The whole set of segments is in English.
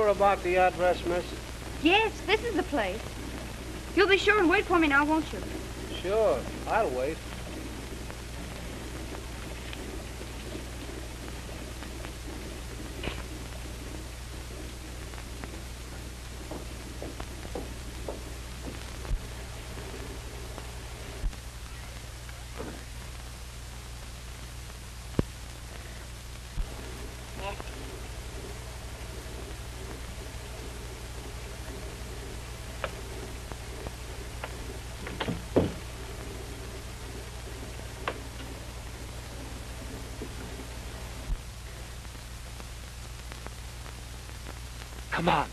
About the address, miss? Yes, this is the place. You'll be sure and wait for me now, won't you? Sure, I'll wait. Come on.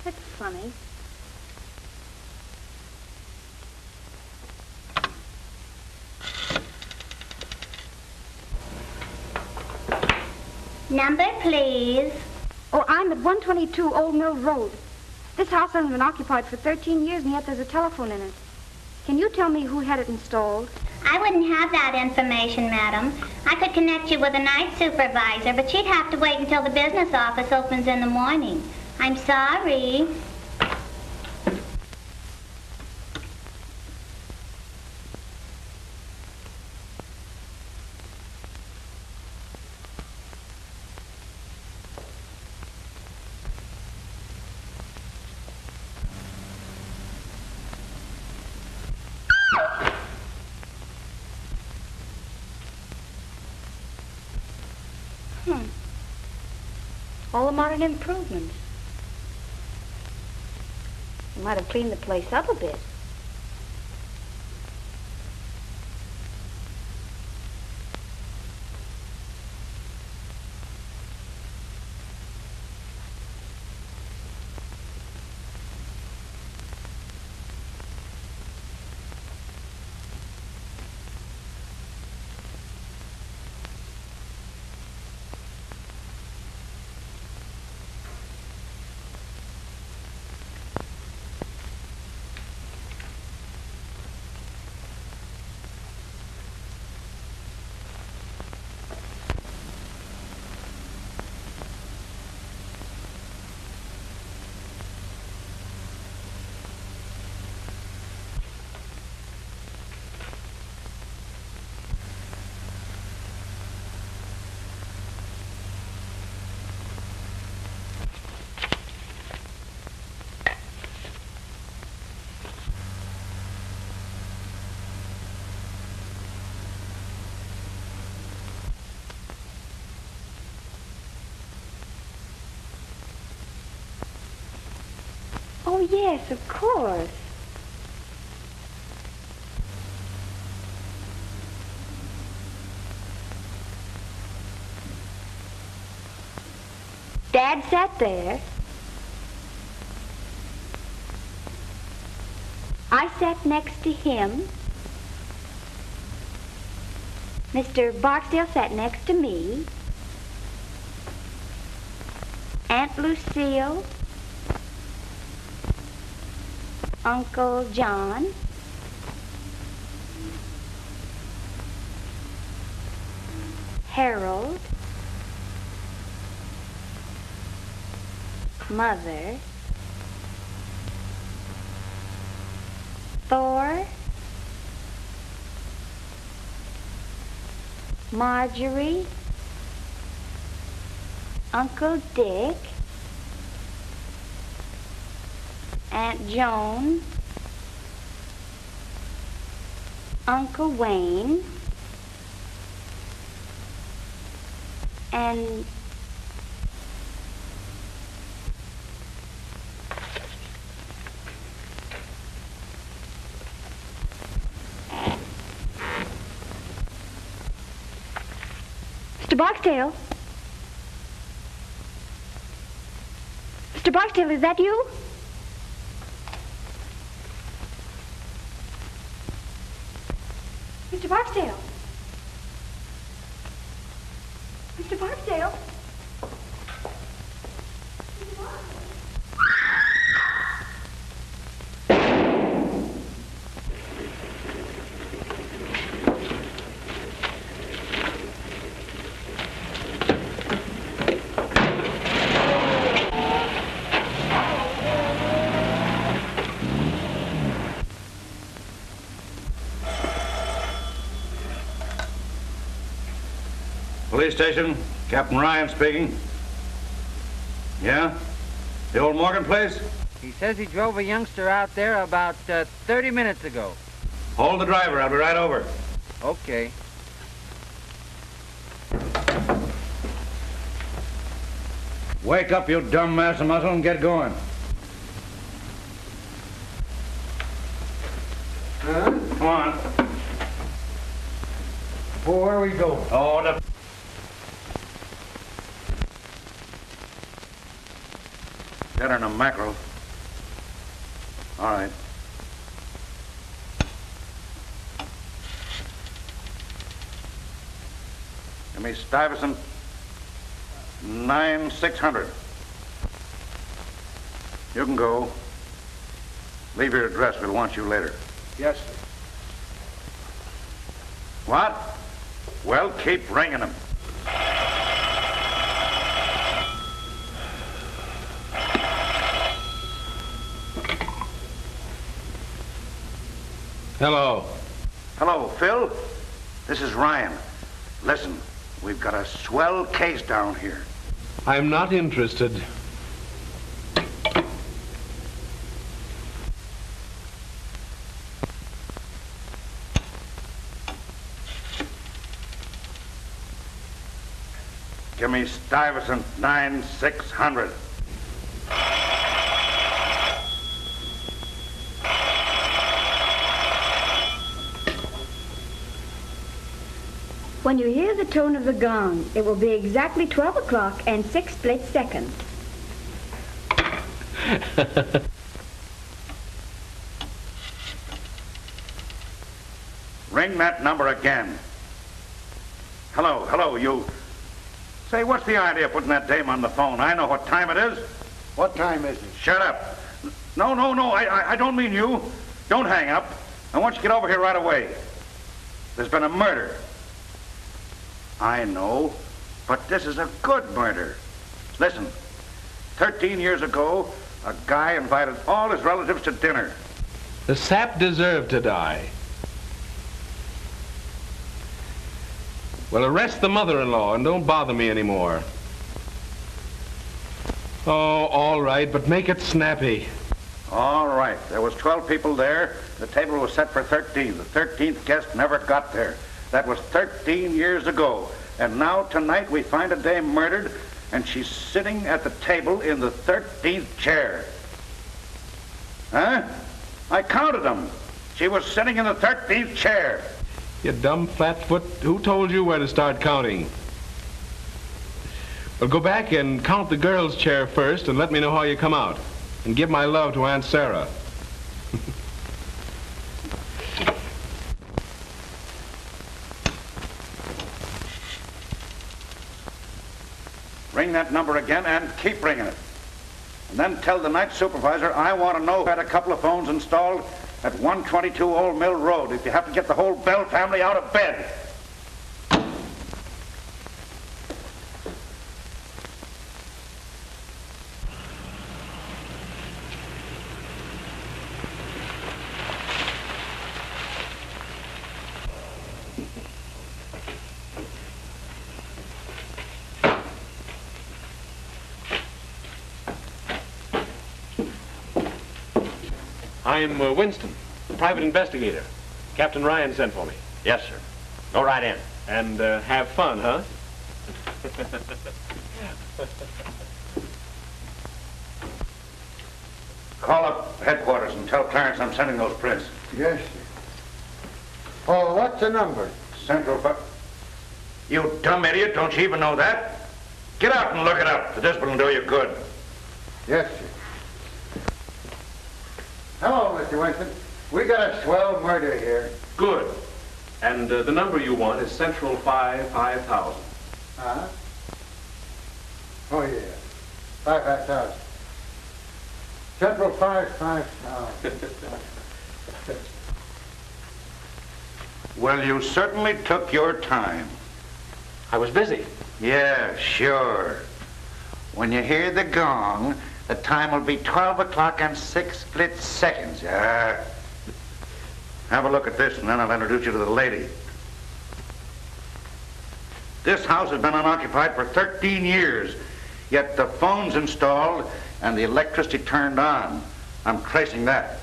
That's funny. Number, please. Oh, I'm at 122 Old Mill Road. This house hasn't been occupied for 13 years, and yet there's a telephone in it. Can you tell me who had it installed? I wouldn't have that information, madam. I could connect you with a night supervisor, but she'd have to wait until the business office opens in the morning. I'm sorry. All the modern improvements. You might have cleaned the place up a bit. Oh, yes, of course. Dad sat there. I sat next to him. Mr. Barksdale sat next to me. Aunt Lucille. Uncle John. Harold. Mother. Thor. Marjorie. Uncle Dick. Aunt Joan. Uncle Wayne. And Mr. Barksdale? Mr. Barksdale, is that you? Mr. Barksdale? Mr. Barksdale? Police station, Captain Ryan speaking. Yeah? The old Morgan place? He says he drove a youngster out there about 30 minutes ago. Hold the driver. I'll be right over. Okay. Wake up, you dumb mass of muscle, and get going. Huh? Come on. Well, where are we going? Oh, the... Better than a mackerel. All right. Give me Stuyvesant 9600. You can go. Leave your address. We'll want you later. Yes, sir. What? Well, keep ringing them. Hello. Hello, Phil. This is Ryan. Listen, we've got a swell case down here. I'm not interested. Give me Stuyvesant 9600. When you hear the tone of the gong, it will be exactly 12 o'clock and 6 split seconds. Ring that number again. Hello, you. Say, what's the idea of putting that dame on the phone? I know what time it is. What time is it? Shut up. No, I don't mean you. Don't hang up. I want you to get over here right away. There's been a murder. I know, but this is a good murder. Listen, 13 years ago, a guy invited all his relatives to dinner. The sap deserved to die. Well, arrest the mother-in-law and don't bother me anymore. Oh, all right, but make it snappy. All right, there was 12 people there. The table was set for 13. The 13th guest never got there. That was 13 years ago. And now tonight we find a dame murdered, and she's sitting at the table in the 13th chair. Huh? I counted them. She was sitting in the 13th chair. You dumb flatfoot, who told you where to start counting? Well, go back and count the girl's chair first and let me know how you come out. And give my love to Aunt Sarah. Ring that number again and keep ringing it. And then tell the night supervisor I want to know who had a couple of phones installed at 122 Old Mill Road if you have to get the whole Bell family out of bed. I'm Winston, private investigator. Captain Ryan sent for me. Yes, sir. Go right in. And have fun, huh? Call up headquarters and tell Clarence I'm sending those prints. Yes, sir. Oh, what's the number? Central You dumb idiot, don't you even know that? Get out and look it up. This will do you good. Yes, sir. Hello, Mr. Winston. We got a swell murder here. Good. And the number you want is Central 5000. Huh? Oh, yeah. 5,000. Central 5,000. Well, you certainly took your time. I was busy. Yeah, sure. When you hear the gong, the time will be 12 o'clock and 6 split seconds. Have a look at this, and then I'll introduce you to the lady. This house has been unoccupied for 13 years, yet the phone's installed and the electricity turned on. I'm tracing that.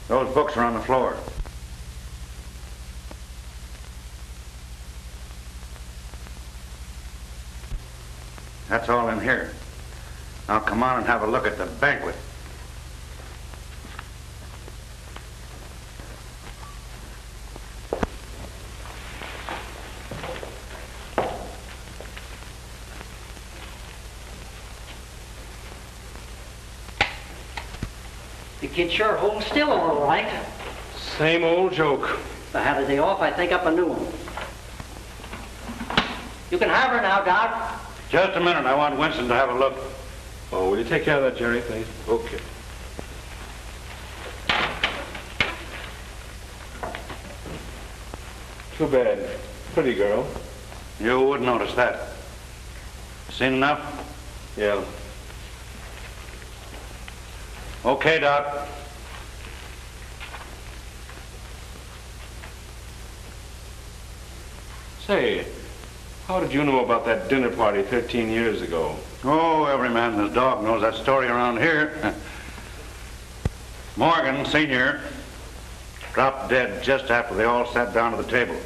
Those books are on the floor. That's all in here. Now come on and have a look at the banquet. The kid sure holds still a little, right? Same old joke. If I had a day off, I'd think up a new one. You can have her now, Doc. Just a minute. I want Winston to have a look. Oh, will you take care of that, Jerry, please? Okay. Too bad. Pretty girl. You wouldn't notice that. Seen enough? Yeah. Okay, Doc. Say, how did you know about that dinner party 13 years ago? Oh, every man and his dog knows that story around here. Morgan, Sr., dropped dead just after they all sat down to the table.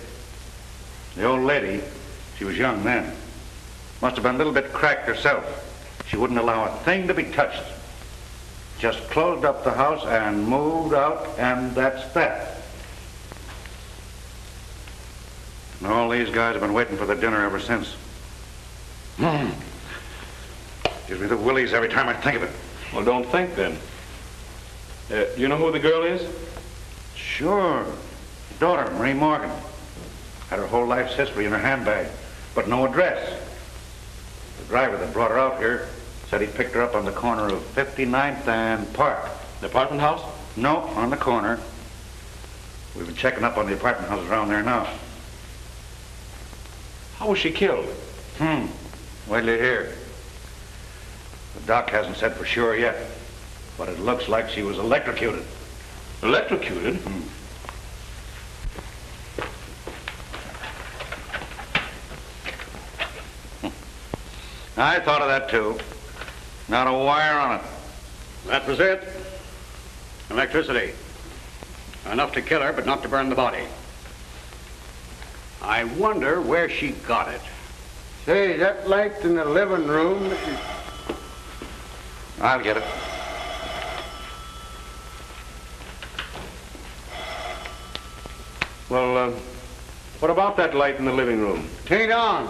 The old lady, she was young then, must have been a little bit cracked herself. She wouldn't allow a thing to be touched. Just closed up the house and moved out, and that's that. And all these guys have been waiting for the dinner ever since. Gives me the willies every time I think of it. Well, don't think then. Do you know who the girl is? Sure. Daughter, Marie Morgan. Had her whole life's history in her handbag, but no address. The driver that brought her out here said he picked her up on the corner of 59th and Park. The apartment house? No, on the corner. We've been checking up on the apartment houses around there now. How was she killed? Wait till you hear. The doc hasn't said for sure yet, but it looks like she was electrocuted. Electrocuted? I thought of that too. Not a wire on it. That was it. Electricity. Enough to kill her, but not to burn the body. I wonder where she got it. Say, that light in the living room... I'll get it. Well, what about that light in the living room? It ain't on.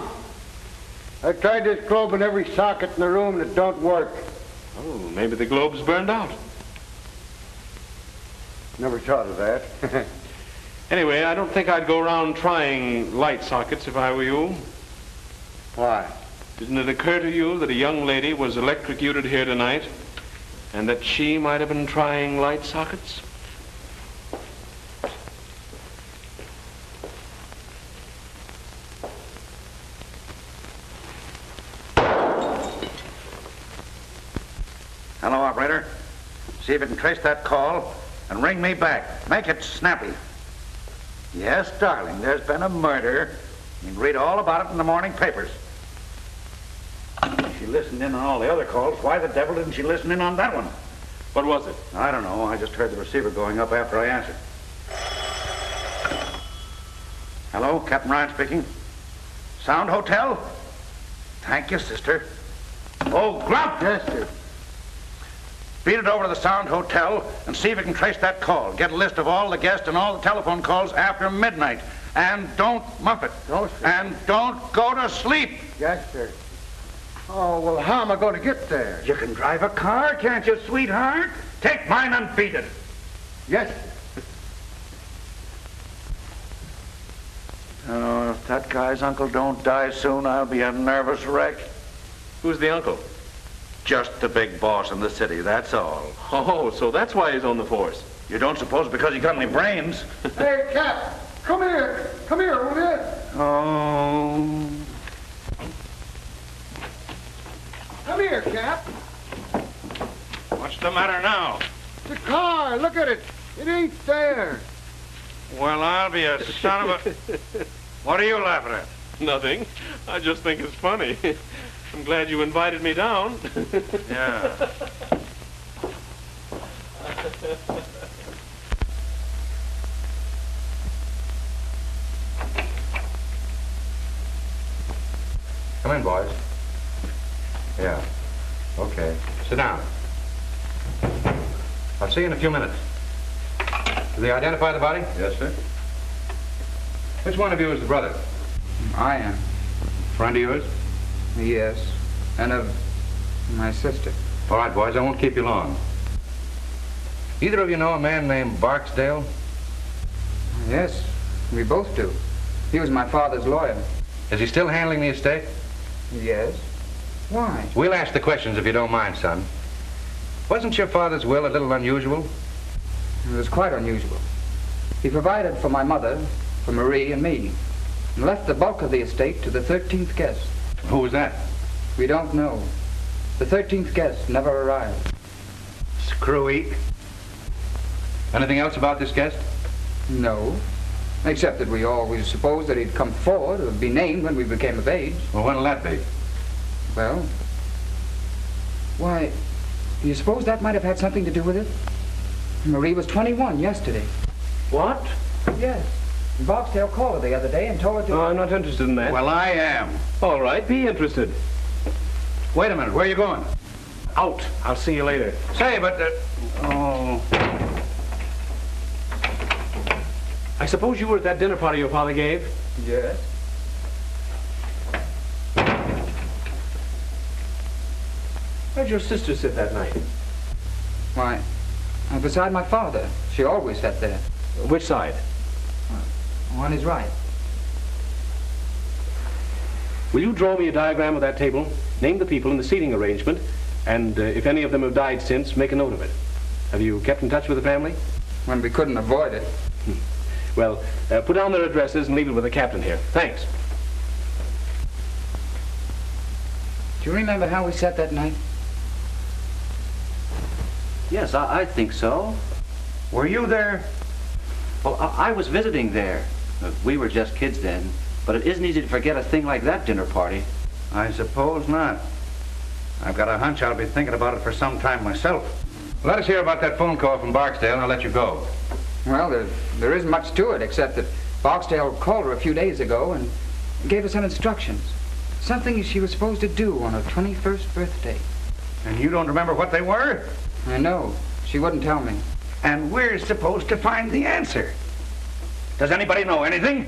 I tried this globe in every socket in the room and it don't work. Oh, maybe the globe's burned out. Never thought of that. Anyway, I don't think I'd go around trying light sockets if I were you. Why? Didn't it occur to you that a young lady was electrocuted here tonight and that she might have been trying light sockets? Hello, operator. See if you can trace that call and ring me back. Make it snappy. Yes, darling, there's been a murder. You can read all about it in the morning papers. She listened in on all the other calls. Why the devil didn't she listen in on that one? What was it? I don't know. I just heard the receiver going up after I answered. Hello, Captain Ryan speaking. Sound Hotel? Thank you, sister. Oh, Glump! Yes, sir. Beat it over to the Sound Hotel and see if you can trace that call. Get a list of all the guests and all the telephone calls after midnight. And don't muff it. No, sir. And don't go to sleep. Yes, sir. Oh, well, how am I going to get there? You can drive a car, can't you, sweetheart? Take mine and beat it. Yes, sir. Oh, if that guy's uncle don't die soon, I'll be a nervous wreck. Who's the uncle? Just the big boss in the city, that's all. Oh, so that's why he's on the force. You don't suppose because he got any brains? Hey, Cap, come here. Come here, will you? Oh. Come here, Cap. What's the matter now? The car, look at it. It ain't there. Well, I'll be a son of a... What are you laughing at? Nothing. I just think it's funny. I'm glad you invited me down. Yeah. Come in, boys. Yeah. Okay. Sit down. I'll see you in a few minutes. Did they identify the body? Yes, sir. Which one of you is the brother? I am. Friend of yours? Yes. And of my sister. All right, boys, I won't keep you long. Either of you know a man named Barksdale? Yes, we both do. He was my father's lawyer. Is he still handling the estate? Yes. Why? We'll ask the questions if you don't mind, son. Wasn't your father's will a little unusual? It was quite unusual. He provided for my mother, for Marie and me, and left the bulk of the estate to the 13th guest. Who was that? We don't know. The 13th guest never arrived. Screwy. Anything else about this guest? No. Except that we always supposed that he'd come forward or be named when we became of age. Well, when'll that be? Well, why, do you suppose that might have had something to do with it? Marie was 21 yesterday. What? Yes. Barksdale called her the other day and told her to... Oh, I'm not interested in that. Well, I am. All right, be interested. Wait a minute, where are you going? Out. I'll see you later. Say, but... Oh... I suppose you were at that dinner party your father gave? Yes. Where'd your sister sit that night? Why, beside my father. She always sat there. Which side? On his right. Will you draw me a diagram of that table, name the people in the seating arrangement, and if any of them have died since, make a note of it? Have you kept in touch with the family? When we couldn't avoid it. Well, put down their addresses and leave it with the captain here. Thanks. Do you remember how we sat that night? Yes, I think so. Were you there? Well, I was visiting there. We were just kids then. But it isn't easy to forget a thing like that dinner party. I suppose not. I've got a hunch I'll be thinking about it for some time myself. Let us hear about that phone call from Barksdale, and I'll let you go. Well, there isn't much to it, except that Barksdale called her a few days ago and gave her some instructions. Something she was supposed to do on her 21st birthday. And you don't remember what they were? I know. She wouldn't tell me. And we're supposed to find the answer. Does anybody know anything?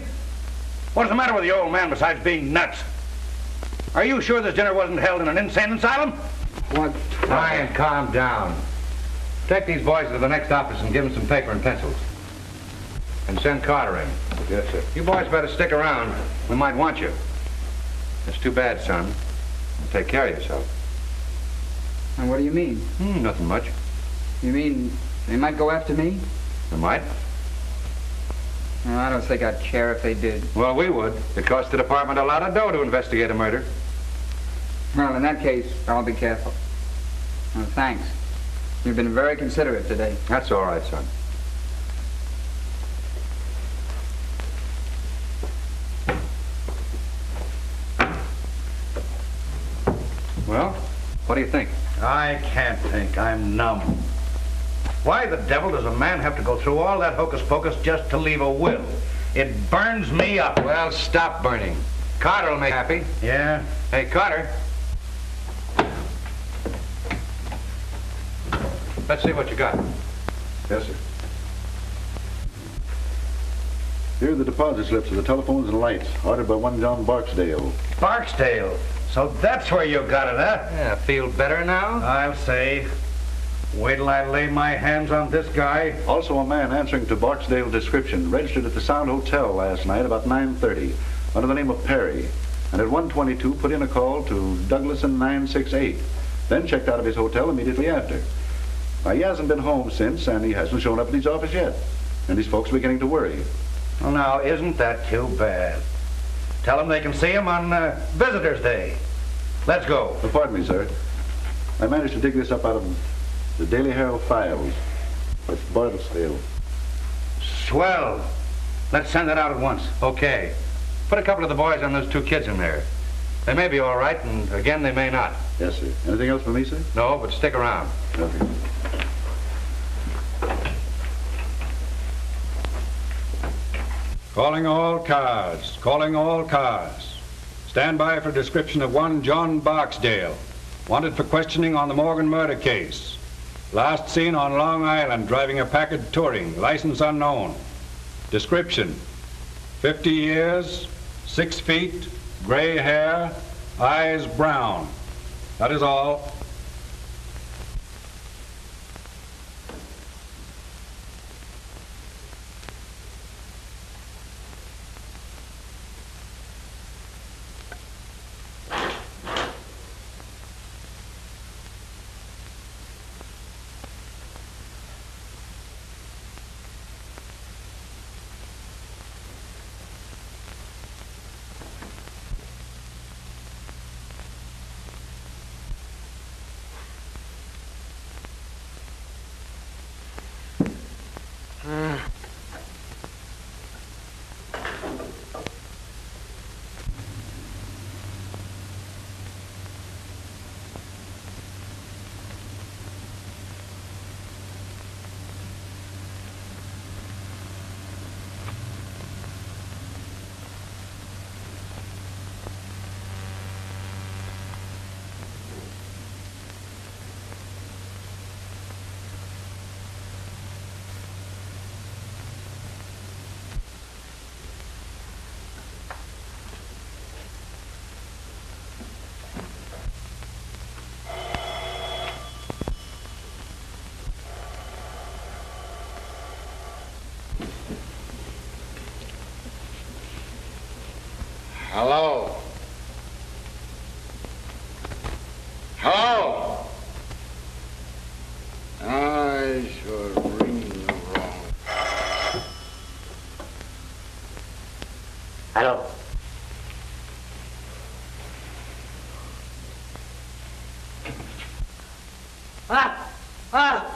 What's the matter with the old man besides being nuts? Are you sure this dinner wasn't held in an insane asylum? What? Ryan, calm down. Take these boys to the next office and give them some paper and pencils. And send Carter in. Yes, sir. You boys better stick around. We might want you. It's too bad, son. Take care of yourself. And what do you mean? Nothing much. You mean they might go after me? They might. Well, I don't think I'd care if they did. Well, we would. It costs the department a lot of dough to investigate a murder. Well, in that case, I'll be careful. Well, thanks. You've been very considerate today. That's all right, son. Well, what do you think? I can't think. I'm numb. Why the devil does a man have to go through all that hocus-pocus just to leave a will? It burns me up. Well, stop burning. Carter will make you happy. Yeah? Hey, Carter. Let's see what you got. Yes, sir. Here are the deposit slips of the telephones and lights, ordered by one John Barksdale. Barksdale? So that's where you got it, huh? Yeah, feel better now? I'll say. Wait till I lay my hands on this guy. Also a man answering to Barksdale's description, registered at the Sound Hotel last night about 9:30, under the name of Perry, and at 1:22 put in a call to Douglas and 968, then checked out of his hotel immediately after. Now, he hasn't been home since, and he hasn't shown up at his office yet, and his folks are beginning to worry. Well, now, isn't that too bad? Tell them they can see him on Visitor's Day. Let's go. Pardon me, sir. I managed to dig this up out of the Daily Herald files. It's Barksdale. Swell. Let's send it out at once. Okay. Put a couple of the boys on those two kids in there. They may be all right, and again, they may not. Yes, sir. Anything else for me, sir? No, but stick around. Okay. Calling all cars. Calling all cars. Stand by for description of one John Barksdale, wanted for questioning on the Morgan murder case. Last seen on Long Island driving a Packard Touring, license unknown. Description: 50 years, 6 feet, gray hair, eyes brown. That is all. Hello? Hello? I should ring the wrong. Hello? Ah! Ah!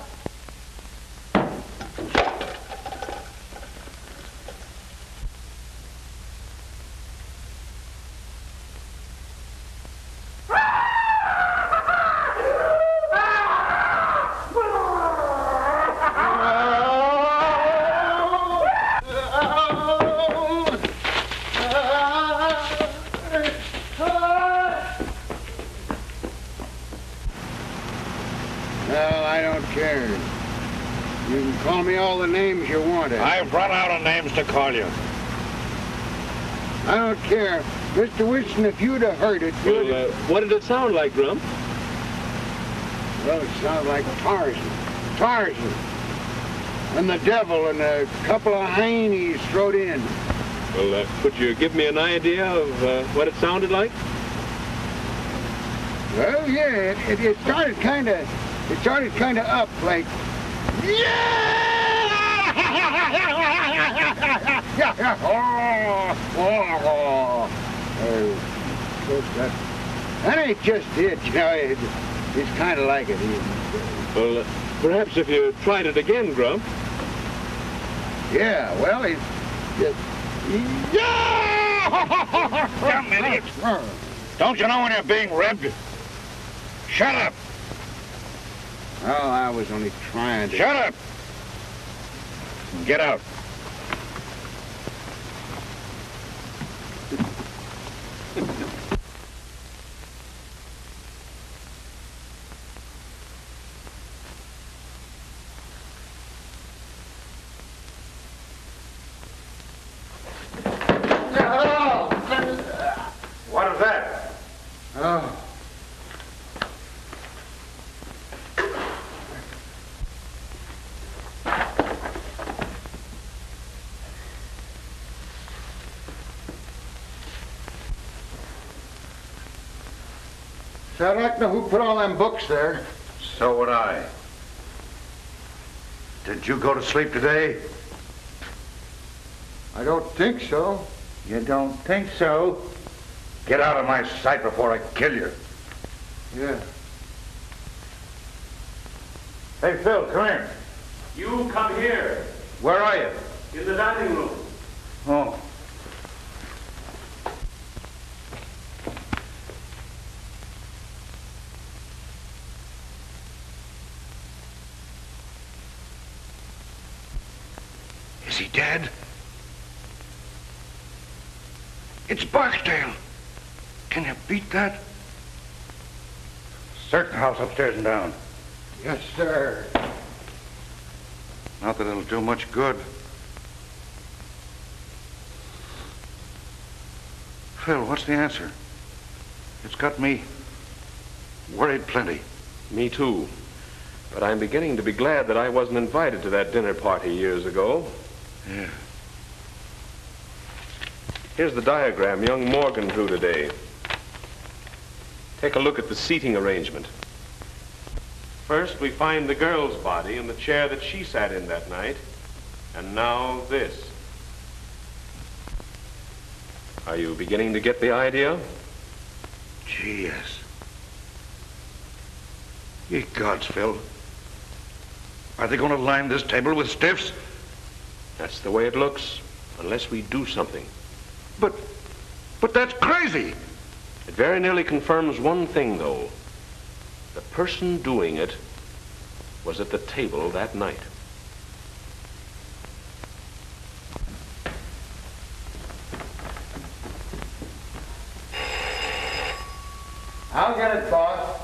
Well, I don't care. You can call me all the names you want. I've run out of names to call you. I don't care. Mr. Wilson, if you'd have heard it, you'd Well, what did it sound like, Grump? Well, it sounds like Tarzan. Tarzan. And the devil and a couple of heinies thrown in. Well, could you give me an idea of what it sounded like? Well, yeah, it started kind of up like, that ain't just it, you know. It's kind of like it. Well, perhaps if you tried it again, Grump. Yeah, well, it's just... Damn idiot! Don't you know when you're being ribbed? Shut up! Oh, I was only trying to... Shut up! Get out. What is that? Oh. So I'd like to know who put all them books there. So would I. Did you go to sleep today? I don't think so. You don't think so? Get out of my sight before I kill you. Yeah. Hey, Phil, come here. You come here. Where are you? In the dining room. Oh. Is he dead? It's Barksdale. Can you beat that? Search the house upstairs and down. Yes, sir. Not that it'll do much good. Phil, what's the answer? It's got me worried plenty. Me too. But I'm beginning to be glad that I wasn't invited to that dinner party years ago. Yeah. Here's the diagram young Morgan drew today. Take a look at the seating arrangement. First, we find the girl's body in the chair that she sat in that night. And now this. Are you beginning to get the idea? Gee, yes. Ye gods, Phil. Are they going to line this table with stiffs? That's the way it looks, unless we do something. But that's crazy. It very nearly confirms one thing, though. The person doing it was at the table that night. I'll get it, boss.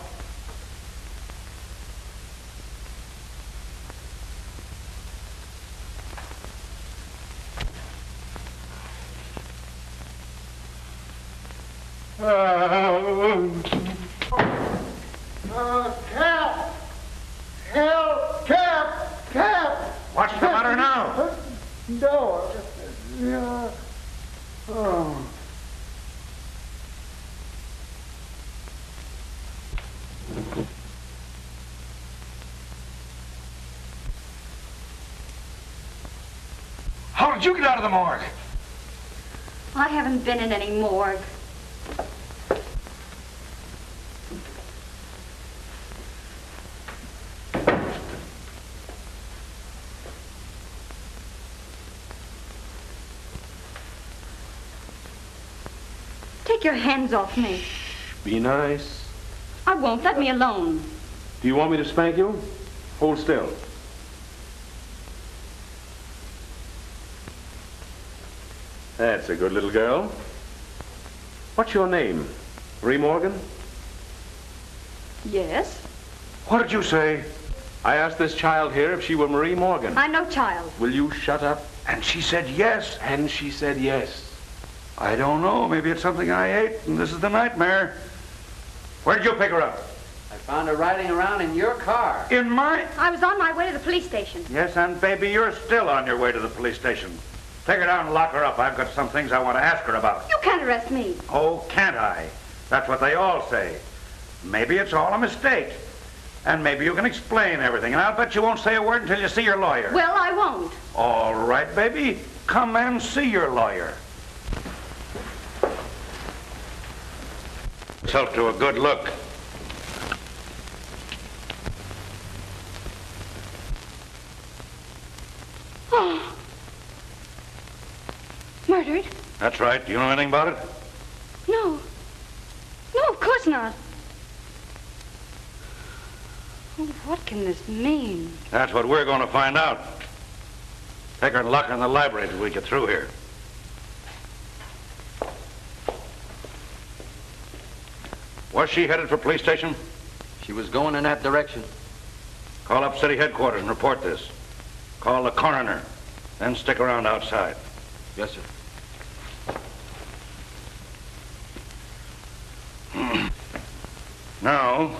Cap! Help! Cap! What's the matter now? No. Yeah. Oh. How did you get out of the morgue? I haven't been in any morgue. Take your hands off me. Be nice. I won't. Let me alone. Do you want me to spank you? Hold still. That's a good little girl. What's your name? Marie Morgan? Yes? What did you say? I asked this child here if she were Marie Morgan. I'm no child. Will you shut up? And she said yes. And she said yes. I don't know. Maybe it's something I ate, and this is the nightmare. Where'd you pick her up? I found her riding around in your car. In my... I was on my way to the police station. Yes, and baby, you're still on your way to the police station. Take her down and lock her up. I've got some things I want to ask her about. You can't arrest me. Oh, can't I? That's what they all say. Maybe it's all a mistake. And maybe you can explain everything. And I'll bet you won't say a word until you see your lawyer. Well, I won't. All right, baby. Come and see your lawyer. Yourself to a good look. Oh. Murdered? That's right. Do you know anything about it? No. No, of course not. Oh, what can this mean? That's what we're going to find out. Take her and lock her in the library till we get through here. Was she headed for police station? She was going in that direction. Call up city headquarters and report this. Call the coroner. Then stick around outside. Yes, sir. Now,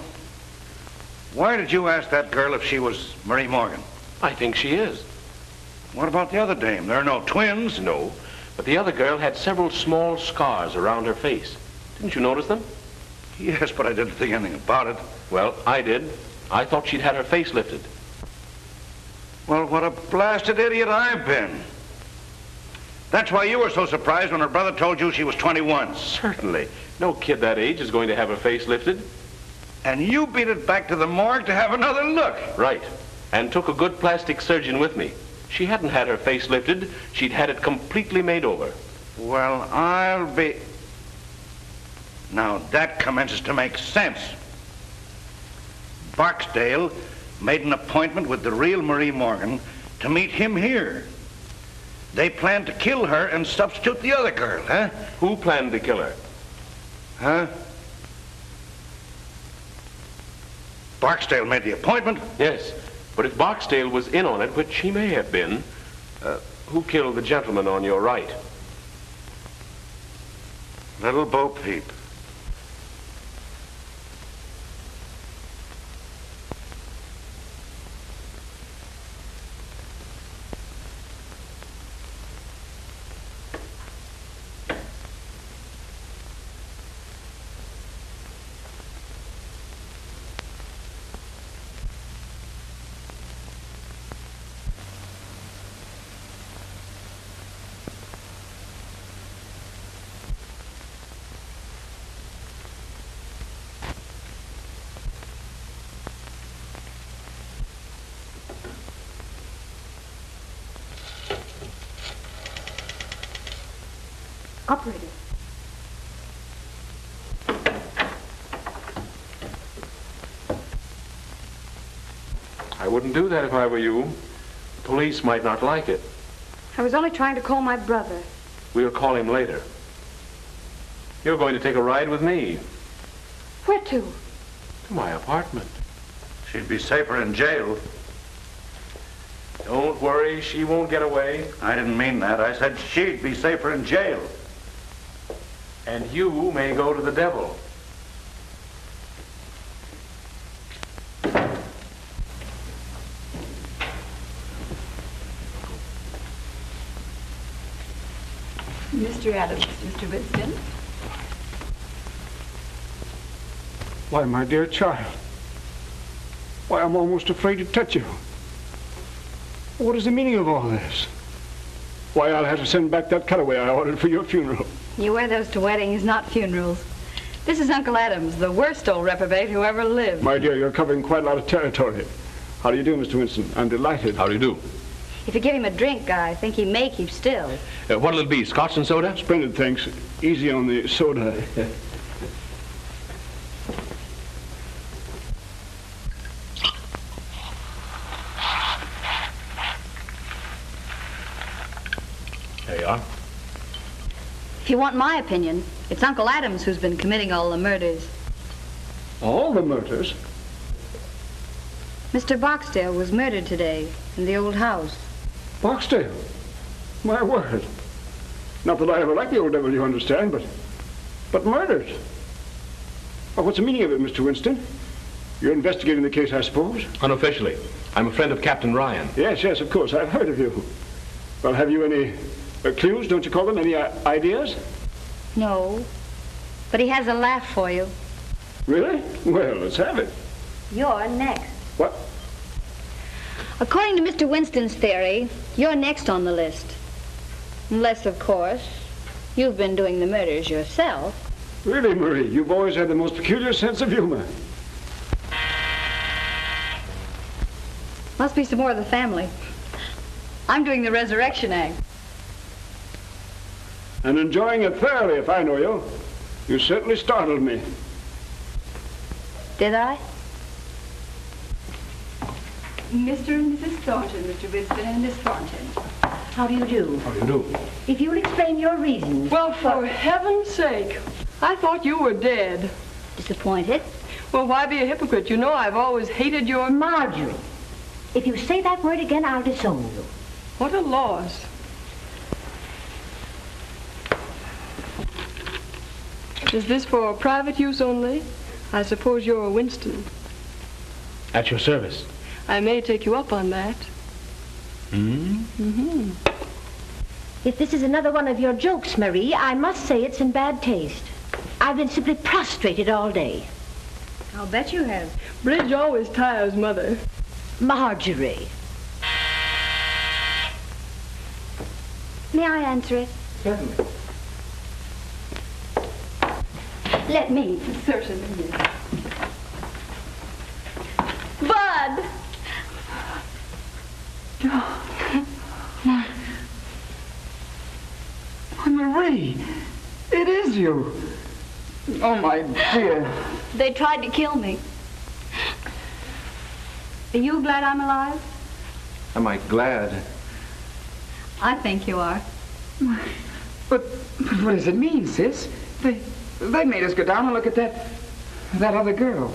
why did you ask that girl if she was Marie Morgan? I think she is. What about the other dame? There are no twins. No, but the other girl had several small scars around her face. Didn't you notice them? Yes, but I didn't think anything about it. Well, I did. I thought she'd had her face lifted. Well, what a blasted idiot I've been. That's why you were so surprised when her brother told you she was 21. Certainly. No kid that age is going to have her face lifted. And you beat it back to the morgue to have another look. Right. And took a good plastic surgeon with me. She hadn't had her face lifted. She'd had it completely made over. Well, I'll be... Now, that commences to make sense. Barksdale made an appointment with the real Marie Morgan to meet him here. They planned to kill her and substitute the other girl, huh? Who planned to kill her? Huh? Barksdale made the appointment? Yes, but if Barksdale was in on it, which he may have been, who killed the gentleman on your right? Little Bo Peep. Operator. I wouldn't do that if I were you. Police might not like it. I was only trying to call my brother. We'll call him later. You're going to take a ride with me. Where to? To my apartment. She'd be safer in jail. Don't worry, she won't get away. I didn't mean that. I said she'd be safer in jail. And you may go to the devil. Mr. Adams, Mr. Winston. Why, my dear child. Why, I'm almost afraid to touch you. What is the meaning of all this? Why, I'll have to send back that cutaway I ordered for your funeral. You wear those to weddings, not funerals. This is Uncle Adams, the worst old reprobate who ever lived. My dear, you're covering quite a lot of territory. How do you do, Mr. Winston? I'm delighted. How do you do? If you give him a drink, I think he may keep still. What'll it be, scotch and soda? Splendid, thanks. Easy on the soda. There you are. If you want my opinion, it's Uncle Adams who's been committing all the murders. All the murders? Mr. Barksdale was murdered today in the old house. Barksdale? My word. Not that I ever liked the old devil, you understand, but murdered. Well, what's the meaning of it, Mr. Winston? You're investigating the case, I suppose? Unofficially. I'm a friend of Captain Ryan. Yes, of course. I've heard of you. Well, have you any clues, don't you call them? Any ideas? No, but he has a laugh for you. Really? Well, let's have it. You're next. What? According to Mr. Winston's theory, you're next on the list. Unless, of course, you've been doing the murders yourself. Really, Marie, you've always had the most peculiar sense of humor. Must be some more of the family. I'm doing the resurrection act. And enjoying it thoroughly, if I know you. You certainly startled me. Did I? Mr. and Mrs. Thornton, Mr. Winston and Miss Thornton. How do you do? How do you do? If you'll explain your reasons. Well, for heaven's sake, I thought you were dead. Disappointed? Well, why be a hypocrite? You know I've always hated your... Marjorie, if you say that word again, I'll disown you. What a loss. Is this for private use only? I suppose you're a Winston. At your service. I may take you up on that. Mm-hmm. If this is another one of your jokes, Marie, I must say it's in bad taste. I've been simply prostrated all day. I'll bet you have. Bridge always tires Mother. Marjorie. May I answer it? Certainly. Let me. Certainly, yes. Bud! Marie, it is you. Oh, my dear. They tried to kill me. Are you glad I'm alive? Am I glad? I think you are. But what does it mean, sis? They made us go down and look at that other girl.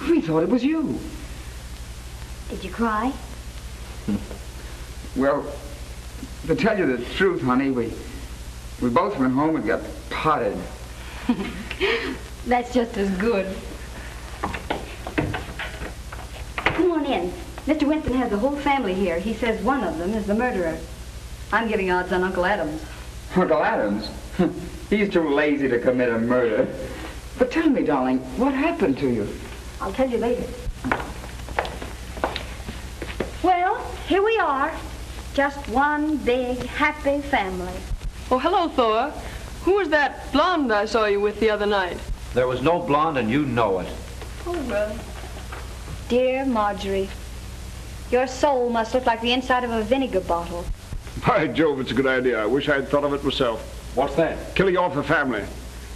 We thought it was you. Did you cry? Well, to tell you the truth, honey, we both went home and got potted. That's just as good. Come on in. Mr. Winston has the whole family here. He says one of them is the murderer. I'm giving odds on Uncle Adams. Uncle Adams? He's too lazy to commit a murder. But tell me, darling, what happened to you? I'll tell you later. Well, here we are. Just one big, happy family. Oh, hello, Thor. Who was that blonde I saw you with the other night? There was no blonde, and you know it. Oh, well. Dear Marjorie, your soul must look like the inside of a vinegar bottle. By Jove, it's a good idea. I wish I'd thought of it myself. What's that? Killing off the family.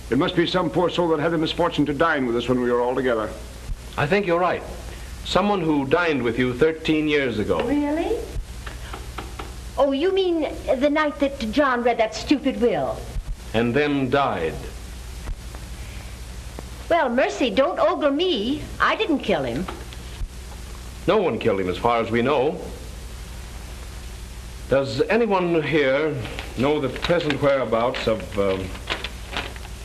It must be some poor soul that had the misfortune to dine with us when we were all together. I think you're right. Someone who dined with you 13 years ago. Really? Oh, you mean the night that John read that stupid will? And then died. Well, mercy, don't ogle me. I didn't kill him. No one killed him as far as we know. Does anyone here know the present whereabouts of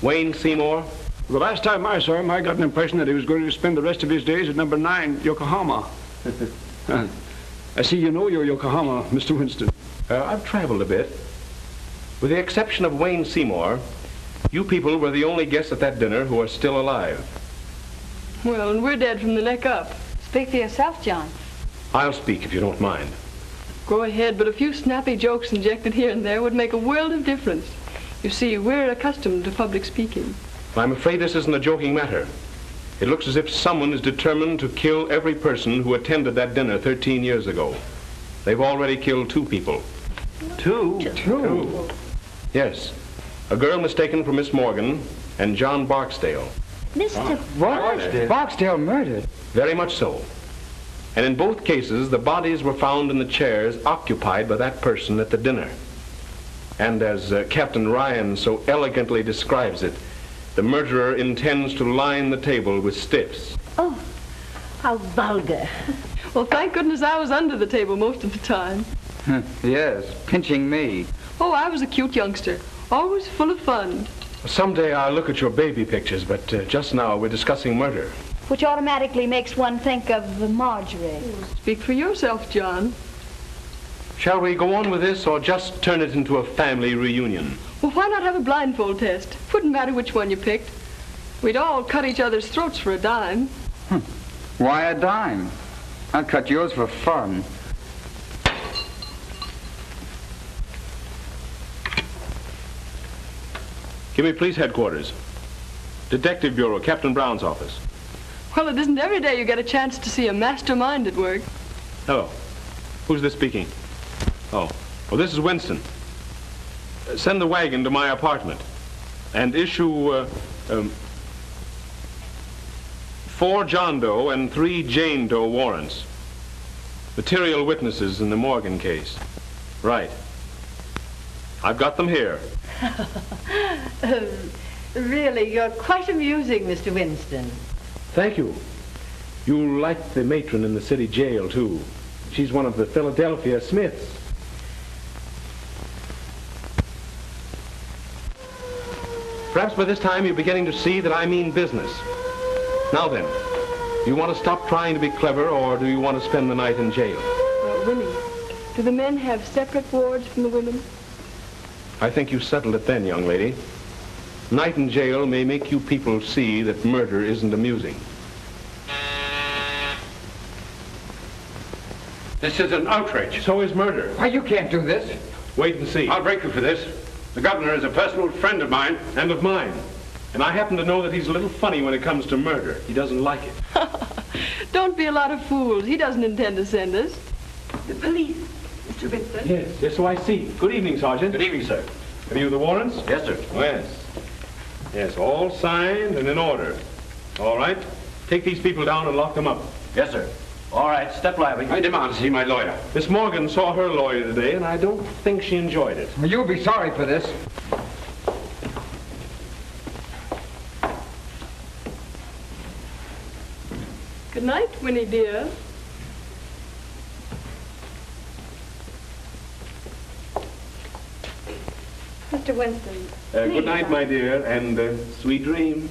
Wayne Seymour? The last time I saw him, I got an impression that he was going to spend the rest of his days at number 9, Yokohama. I see you know your Yokohama, Mr. Winston. I've traveled a bit. With the exception of Wayne Seymour, you people were the only guests at that dinner who are still alive. Well, and we're dead from the neck up. Speak for yourself, John. I'll speak if you don't mind. Go ahead, but a few snappy jokes injected here and there would make a world of difference. You see, we're accustomed to public speaking. I'm afraid this isn't a joking matter. It looks as if someone is determined to kill every person who attended that dinner 13 years ago. They've already killed 2 people. Two? Two? Yes. A girl mistaken for Miss Morgan and John Barksdale. Mr. What? Barksdale murdered? Very much so. And in both cases, the bodies were found in the chairs occupied by that person at the dinner. And as Captain Ryan so elegantly describes it, the murderer intends to line the table with stiffs. Oh, how vulgar. Well, thank goodness I was under the table most of the time. Yes, pinching me. Oh, I was a cute youngster. Always full of fun. Someday I'll look at your baby pictures, but just now we're discussing murder. Which automatically makes one think of Marjorie. Speak for yourself, John. Shall we go on with this or just turn it into a family reunion? Well, why not have a blindfold test? Wouldn't matter which one you picked. We'd all cut each other's throats for a dime. Why a dime? I'll cut yours for fun. Give me police headquarters. Detective Bureau, Captain Brown's office. Well, it isn't every day you get a chance to see a mastermind at work. Hello. Who's this speaking? Oh, this is Winston. Send the wagon to my apartment and issue 4 John Doe and 3 Jane Doe warrants. Material witnesses in the Morgan case. Right. I've got them here. Really, you're quite amusing, Mr. Winston. Thank you. You'll like the matron in the city jail, too. She's one of the Philadelphia Smiths. Perhaps by this time you're beginning to see that I mean business. Now then, do you want to stop trying to be clever, or do you want to spend the night in jail? Winnie, do the men have separate wards from the women? I think you settled it then, young lady. Night in jail may make you people see that murder isn't amusing. This is an outrage. So is murder. Why, you can't do this. Wait and see. I'll break you for this. The governor is a personal friend of mine. And of mine. And I happen to know that he's a little funny when it comes to murder. He doesn't like it. Don't be a lot of fools. He doesn't intend to send us. The police, Mr. Winston. Yes, so I see. Good evening, Sergeant. Good evening, sir. Have you the warrants? Yes, sir. Yes. Yes, all signed and in order. All right. Take these people down and lock them up. Yes, sir. All right, step lively. I demand to see my lawyer. Miss Morgan saw her lawyer today, and I don't think she enjoyed it. Well, you'll be sorry for this. Good night, Winnie dear. Mr. Winston. Good night, my dear, and sweet dreams.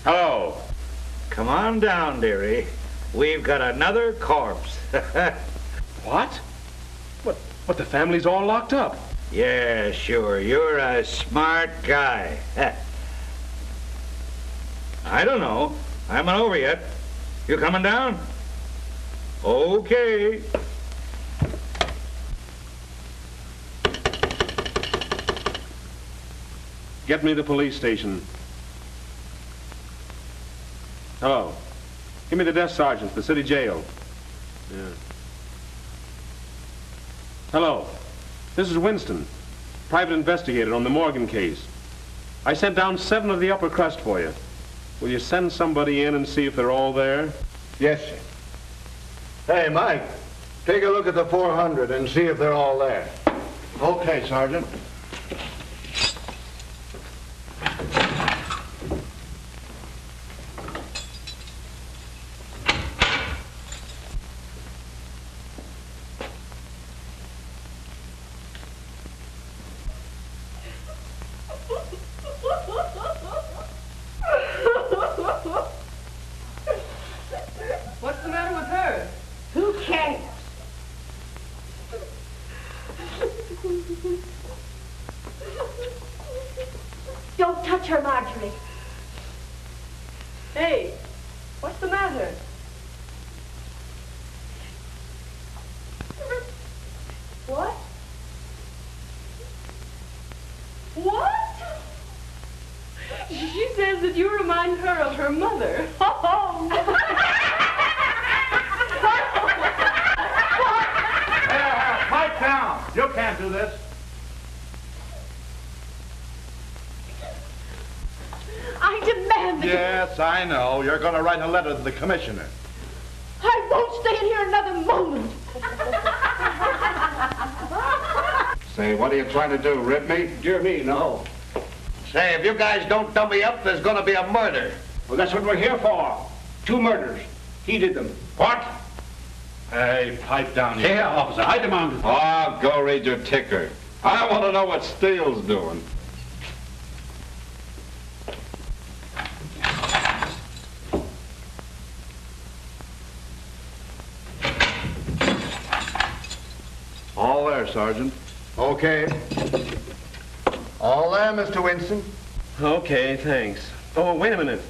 Hello. Come on down, dearie. We've got another corpse. What? What, the family's all locked up? Yeah, sure. You're a smart guy. I don't know. I haven't over yet. You coming down? Okay. Get me to the police station. Hello. Give me the desk sergeant, the city jail. Yeah. Hello. This is Winston, private investigator on the Morgan case. I sent down 7 of the upper crust for you. Will you send somebody in and see if they're all there? Yes, sir. Hey, Mike, take a look at the 400 and see if they're all there. Okay, Sergeant. What's the matter with her? Who cares? Don't touch her, Marjorie. Hey, what's the matter? What? What? She says that you remind her of her mother. Pipe down. You can't do this. I demand that Yes, I know. You're going to write a letter to the commissioner. I won't stay in here another moment. Say, what are you trying to do, rip me? Dear me, no. Say, if you guys don't dumb me up, there's going to be a murder. Well, that's what we're here for. 2 murders. He did them. What? Hey, pipe down here. Yeah, officer, I demand it. Oh, go read your ticker. I want to know what Steele's doing. All there, Sergeant. Okay. All there, Mr. Winston. Okay, thanks. Oh, wait a minute.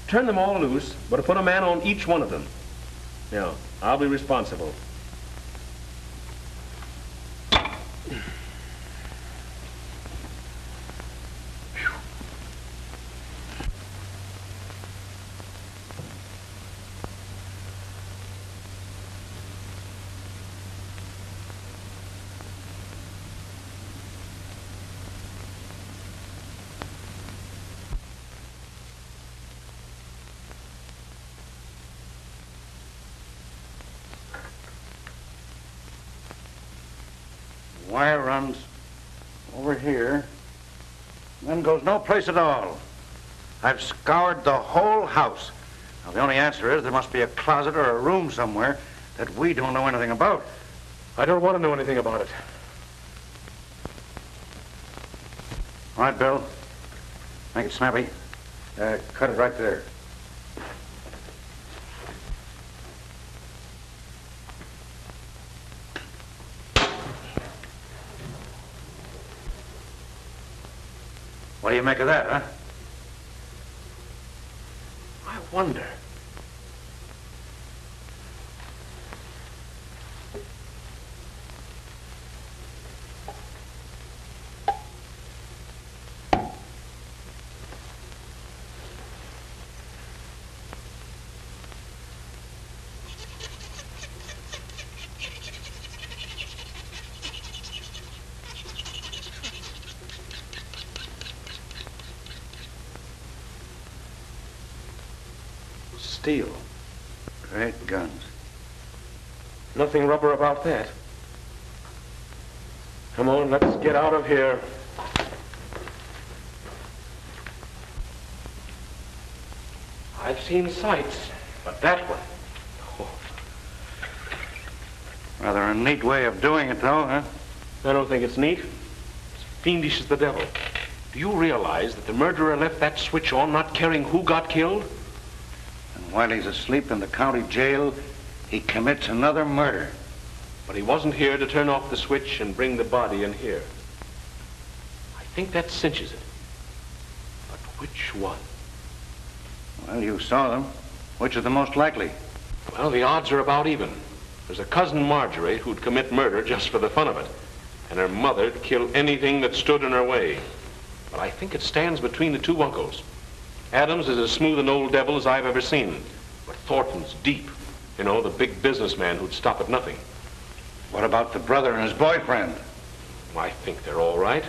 Turn them all loose, but put a man on each one of them. Yeah, I'll be responsible. Wire runs over here, then goes no place at all. I've scoured the whole house. Now, the only answer is there must be a closet or a room somewhere that we don't know anything about. I don't want to know anything about it. All right, Bill. Make it snappy. Cut it right there. What do you make of that, huh? I wonder. Steel. Great guns. Nothing rubber about that. Come on, let's get out of here. I've seen sights, but that one. Oh. Rather a neat way of doing it, though, huh? I don't think it's neat. It's fiendish as the devil. Do you realize that the murderer left that switch on, not caring who got killed? And while he's asleep in the county jail, he commits another murder. But he wasn't here to turn off the switch and bring the body in here. I think that cinches it. But which one? Well, you saw them. Which is the most likely? Well, the odds are about even. There's a cousin Marjorie who'd commit murder just for the fun of it. And her mother'd kill anything that stood in her way. But I think it stands between the two uncles. Adams is as smooth an old devil as I've ever seen. But Thornton's deep. You know, the big businessman who'd stop at nothing. What about the brother and his boyfriend? I think they're all right.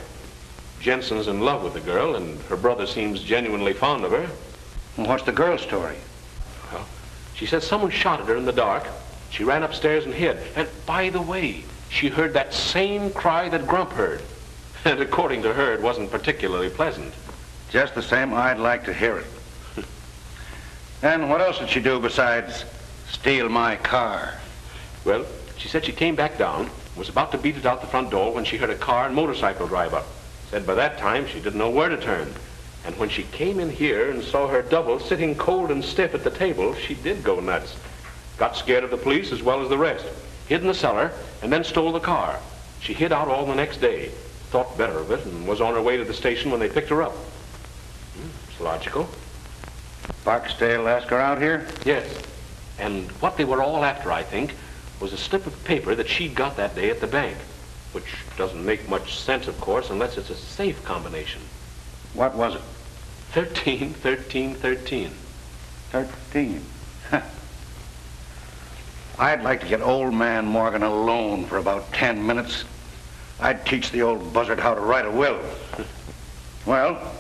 Jensen's in love with the girl, and her brother seems genuinely fond of her. Well, what's the girl's story? Well, she said someone shot at her in the dark. She ran upstairs and hid. And by the way, she heard that same cry that Grump heard. And according to her, it wasn't particularly pleasant. Just the same, I'd like to hear it. And what else did she do besides steal my car? Well, she said she came back down, was about to beat it out the front door when she heard a car and motorcycle drive up. Said by that time she didn't know where to turn. And when she came in here and saw her double sitting cold and stiff at the table, she did go nuts. Got scared of the police as well as the rest. Hid in the cellar and then stole the car. She hid out all the next day. Thought better of it and was on her way to the station when they picked her up. It's logical. Barksdale asked her out here? Yes. And what they were all after, I think, was a slip of paper that she'd got that day at the bank. Which doesn't make much sense, of course, unless it's a safe combination. What was it? 13, 13, 13. 13. I'd like to get old man Morgan alone for about 10 minutes. I'd teach the old buzzard how to write a will. Well,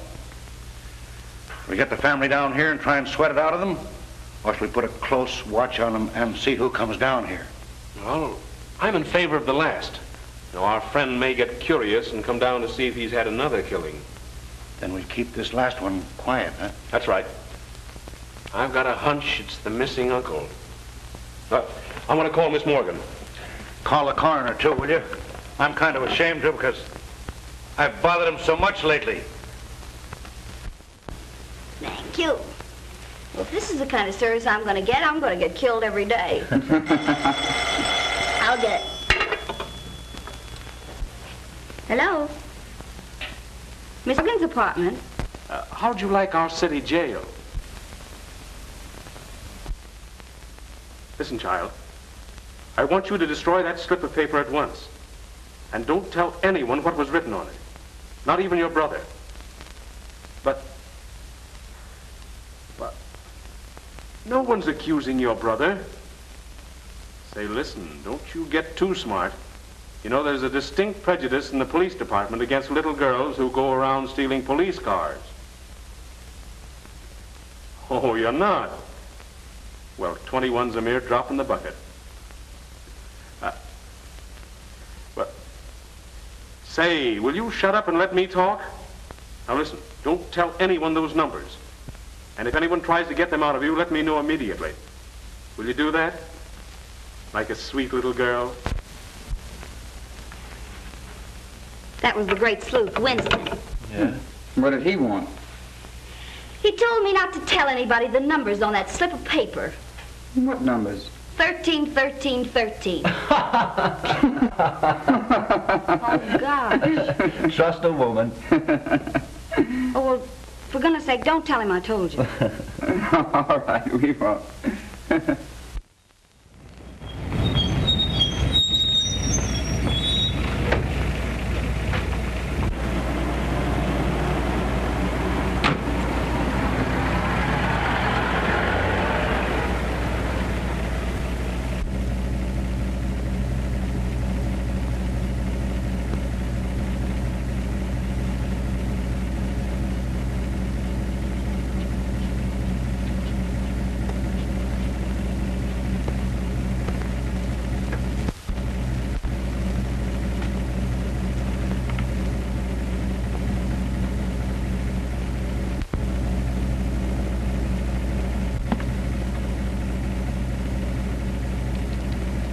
we get the family down here and try and sweat it out of them, or should we put a close watch on them and see who comes down here? Well, I'm in favor of the last. Now, our friend may get curious and come down to see if he's had another killing. Then we keep this last one quiet, huh? That's right. I've got a hunch it's the missing uncle. I want to call Miss Morgan. Call the coroner, too, will you? I'm kind of ashamed to because I've bothered him so much lately. Thank you. Well, if this is the kind of service I'm going to get killed every day. I'll get it. Hello? Miss Morgan's apartment. How'd you like our city jail? Listen, child. I want you to destroy that slip of paper at once. And don't tell anyone what was written on it. Not even your brother. But no one's accusing your brother. Say, listen, don't you get too smart. You know, there's a distinct prejudice in the police department against little girls who go around stealing police cars. Oh, you're not? Well, 21's a mere drop in the bucket. Say, will you shut up and let me talk? Now listen, don't tell anyone those numbers. And if anyone tries to get them out of you, let me know immediately. Will you do that? Like a sweet little girl? That was the great sleuth, Winston. Yeah? What did he want? He told me not to tell anybody the numbers on that slip of paper. What numbers? 13, 13, 13. Oh, gosh. Trust a woman. Oh, well, for goodness sake, don't tell him I told you. All right, we won't.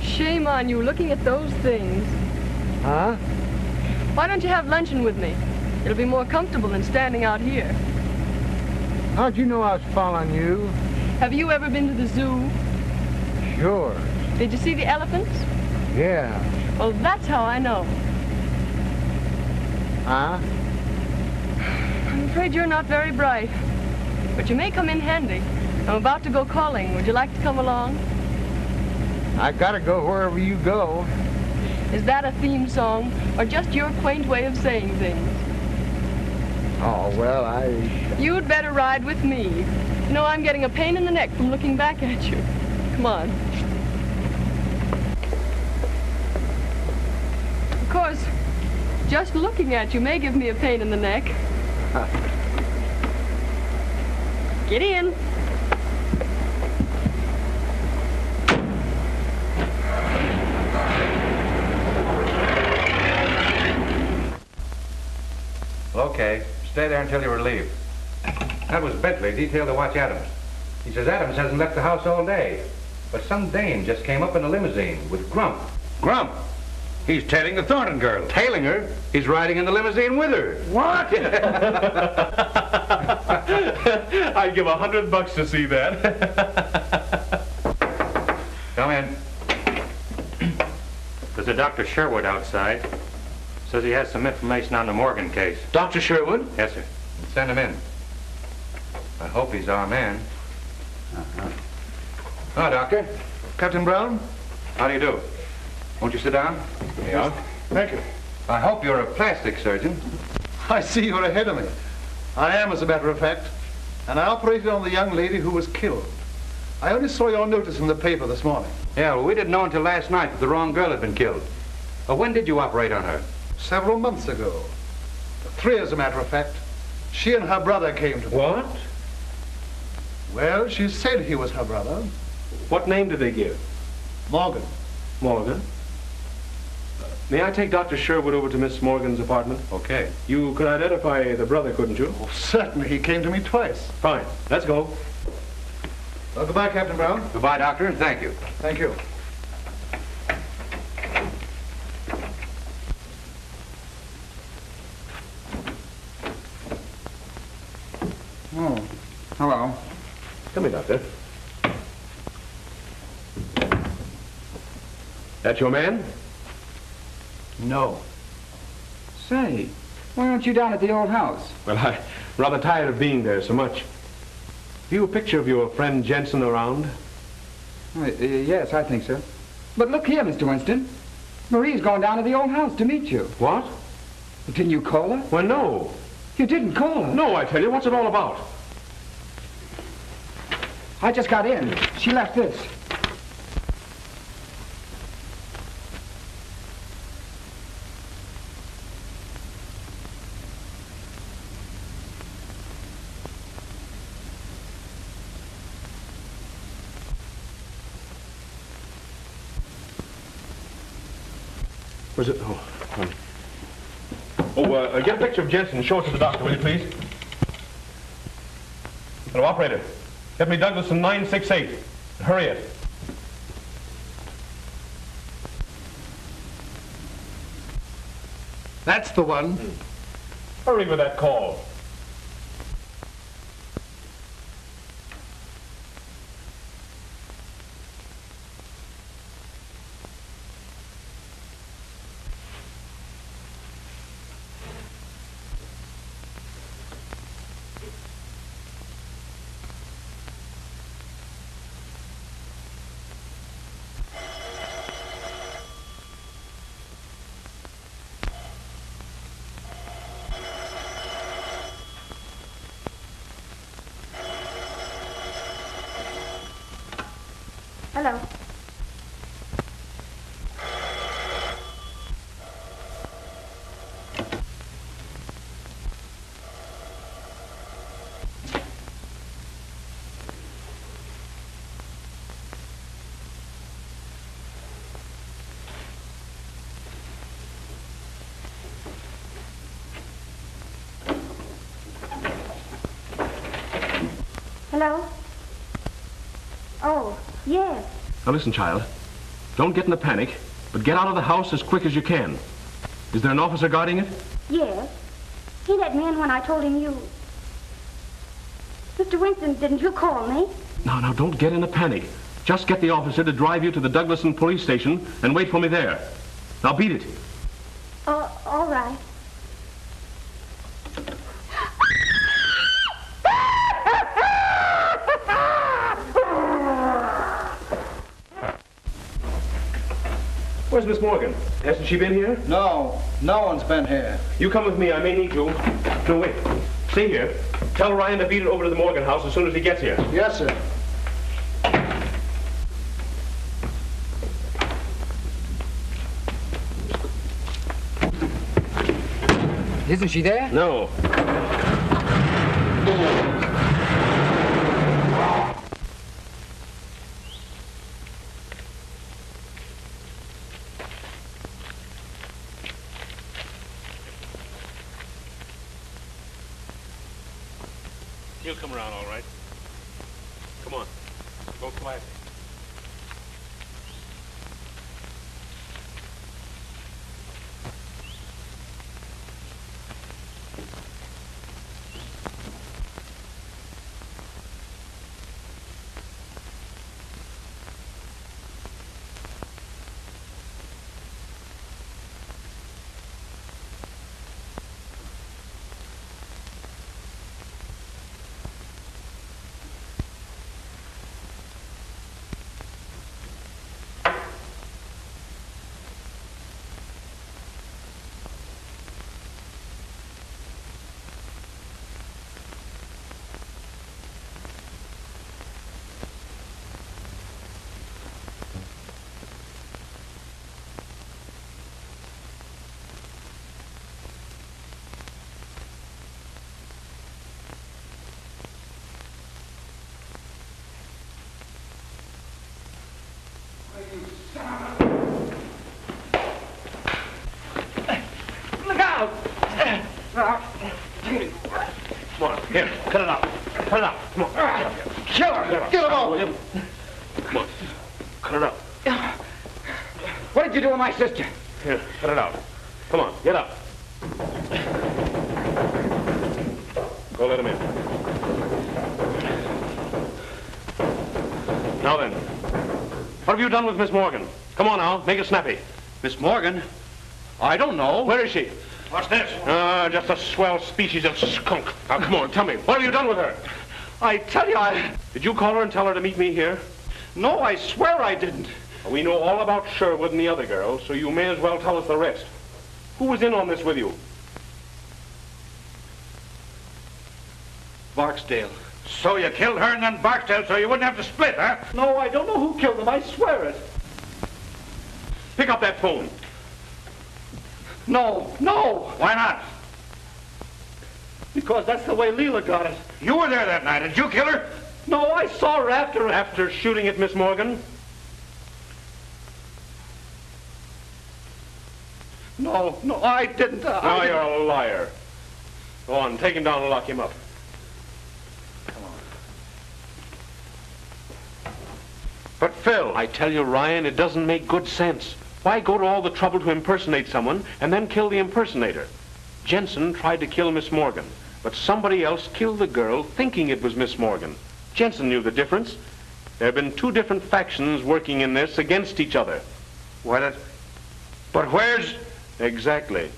Shame on you, looking at those things. Huh? Why don't you have luncheon with me? It'll be more comfortable than standing out here. How'd you know I was following you? Have you ever been to the zoo? Sure. Did you see the elephants? Yeah. Well, that's how I know. Huh? I'm afraid you're not very bright, but you may come in handy. I'm about to go calling. Would you like to come along? I gotta go wherever you go. Is that a theme song, or just your quaint way of saying things? Oh, well, You'd better ride with me. You know, I'm getting a pain in the neck from looking back at you. Come on. Of course, just looking at you may give me a pain in the neck. Get in. Okay, stay there until you're relieved. That was Bentley, detailed to watch Adams. He says Adams hasn't left the house all day, but some dame just came up in a limousine with Grump. Grump? He's tailing the Thornton girl. Tailing her? He's riding in the limousine with her. What? I'd give $100 to see that. Come in. There's a Dr. Sherwood outside. Says he has some information on the Morgan case. Dr. Sherwood? Yes, sir. Send him in. I hope he's our man. Ah, Doctor. Captain Brown. How do you do? Won't you sit down? Yeah. Thank you. I hope you're a plastic surgeon. I see you're ahead of me. I am, as a matter of fact. And I operated on the young lady who was killed. I only saw your notice in the paper this morning. Yeah, well, we didn't know until last night that the wrong girl had been killed. When did you operate on her? Several months ago. 3, as a matter of fact. She and her brother came to me. What? Well, she said he was her brother. What name did they give? Morgan. Morgan? May I take Dr. Sherwood over to Miss Morgan's apartment? Okay. You could identify the brother, couldn't you? Oh, certainly. He came to me twice. Fine. Let's go. Well, goodbye, Captain Brown. Goodbye, Doctor, and thank you. Thank you. Oh, hello. Come here, Doctor. That your man? No. Say, why aren't you down at the old house? Well, I'm rather tired of being there so much. Have you a picture of your friend Jensen around? Yes, I think so. But look here, Mr. Winston. Marie's gone down to the old house to meet you. What? Didn't you call her? Well, no. You didn't call her? No, I tell you. What's it all about? I just got in. She left this. Was it? Oh, honey. Get a picture of Jensen and show it to the doctor, will you, please? Hello, operator. Get me Douglas in 968. Hurry it. That's the one. Hurry with that call. Hello. Hello? Oh, yes. Now listen, child. Don't get in a panic, but get out of the house as quick as you can. Is there an officer guarding it? Yes. He let me in when I told him you... Mr. Winston, didn't you call me? Now, don't get in a panic. Just get the officer to drive you to the Douglaston police station and wait for me there. Now beat it. All right. Where's Miss Morgan? Hasn't she been here? No, no one's been here. You come with me. I may need you. No, wait. Stay here. Tell Ryan to beat it over to the Morgan house as soon as he gets here. Yes, sir. Isn't she there? No. He'll come around all right. Come on. Go quietly. Look out! Come on, here, cut it out. Cut it out. Come on. Kill her! Get him off! Come on. Cut it out. What did you do with my sister? Here, cut it out. Come on, get up. Go let him in. Now then, what have you done with Miss Morgan? Come on now, make it snappy. Miss Morgan? I don't know. Where is she? What's this? Just a swell species of skunk. Now, come on, tell me, what have you done with her? I tell you, Did you call her and tell her to meet me here? No, I swear I didn't. We know all about Sherwood and the other girls, so you may as well tell us the rest. Who was in on this with you? Barksdale. So you killed her and then Barksdale so you wouldn't have to split, huh? No, I don't know who killed them. I swear it. Pick up that phone. No. Why not? Because that's the way Leela got it. You were there that night. Did you kill her? No, I saw her after... After shooting at Miss Morgan? No, I didn't. Now you're a liar. Go on, take him down and lock him up. But Phil... I tell you, Ryan, it doesn't make good sense. Why go to all the trouble to impersonate someone and then kill the impersonator? Jensen tried to kill Miss Morgan, but somebody else killed the girl thinking it was Miss Morgan. Jensen knew the difference. There have been two different factions working in this against each other. But where's... Exactly.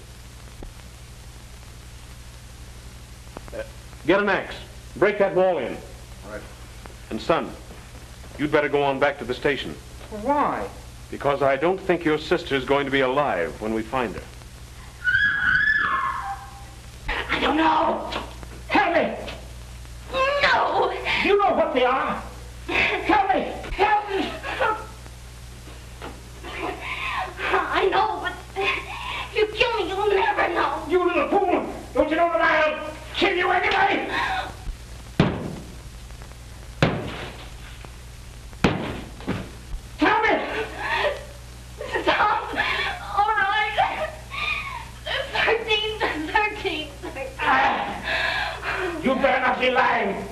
Get an axe. Break that wall in. All right. And son, you'd better go on back to the station. Why? Because I don't think your sister's going to be alive when we find her. I don't know. Help me. No. You know what they are. Help me. Help me. I know, but if you kill me, you'll never know. You little fool. Don't you know that I'll kill you anyway? Tell me. Stop. All right. 13. You better not be lying.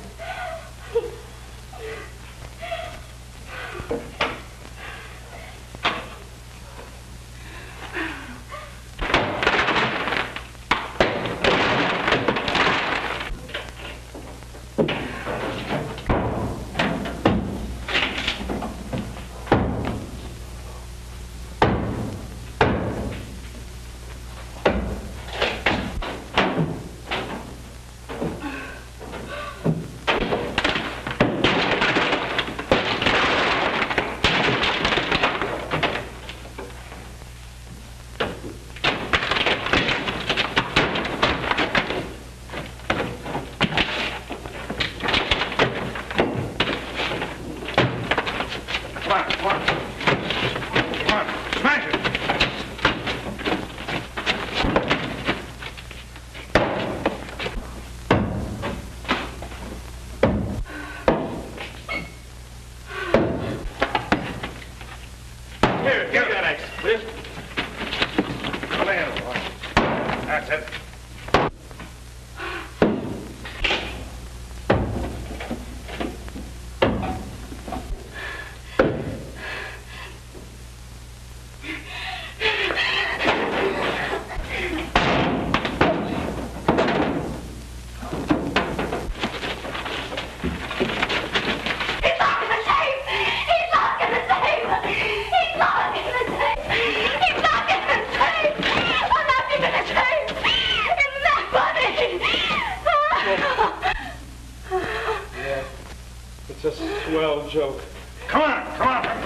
Swell joke. Come on.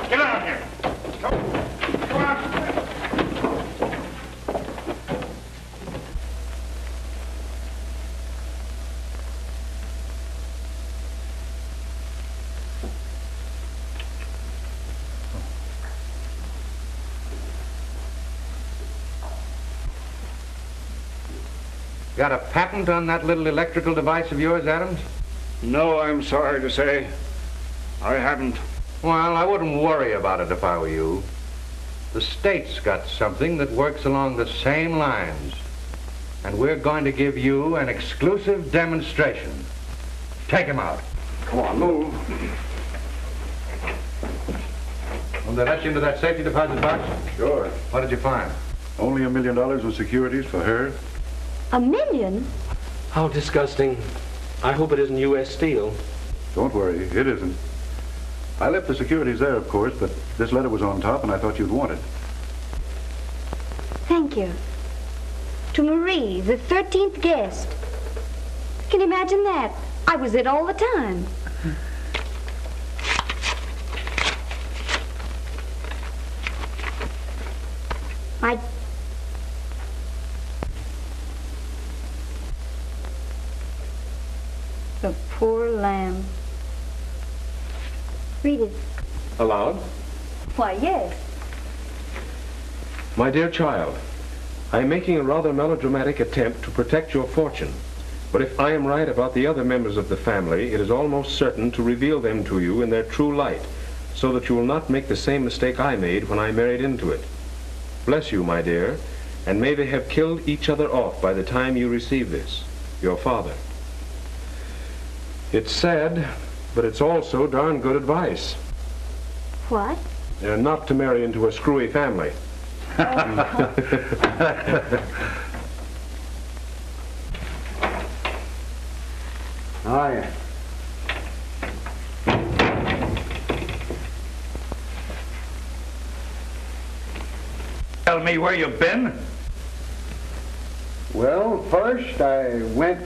Get out of here. Come on. Got a patent on that little electrical device of yours, Adams? No, I'm sorry to say. I haven't. Well, I wouldn't worry about it if I were you. The state's got something that works along the same lines. And we're going to give you an exclusive demonstration. Take him out. Come on, move. Will they let you into that safety deposit box? Sure. What did you find? Only $1 million in securities for her. $1 million? How disgusting. I hope it isn't U.S. Steel. Don't worry, it isn't. I left the securities there, of course, but this letter was on top, and I thought you'd want it. Thank you. To Marie, the 13th guest. Can you imagine that? I was it all the time. The poor lamb. Read it. Aloud? Why, yes. My dear child, I am making a rather melodramatic attempt to protect your fortune. But if I am right about the other members of the family, it is almost certain to reveal them to you in their true light, so that you will not make the same mistake I made when I married into it. Bless you, my dear, and may they have killed each other off by the time you receive this. Your father. It's sad, but it's also darn good advice. What? Not to marry into a screwy family. Hi. Tell me where you've been. Well, first I went...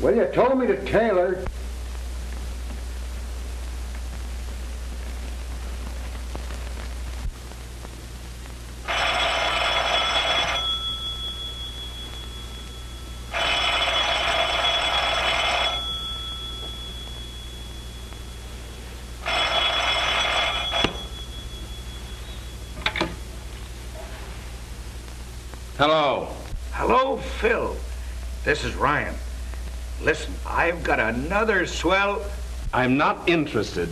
Well, you told me to tailor. Hello. Hello, Phil. This is Ryan. Listen, I've got another swell... I'm not interested.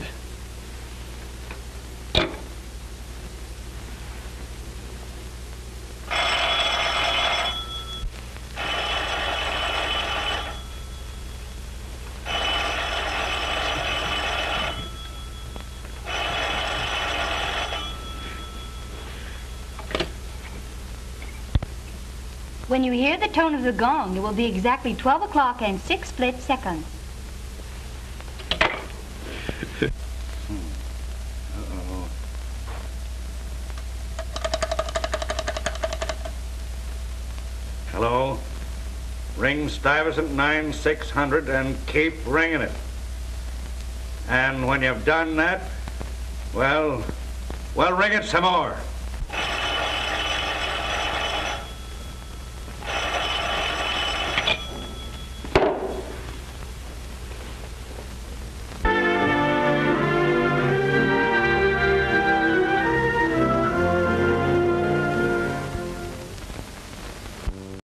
When you hear the tone of the gong, it will be exactly 12 o'clock and 6 split seconds. Uh-oh. Hello? Ring Stuyvesant 9600 and keep ringing it. And when you've done that, well, ring it some more.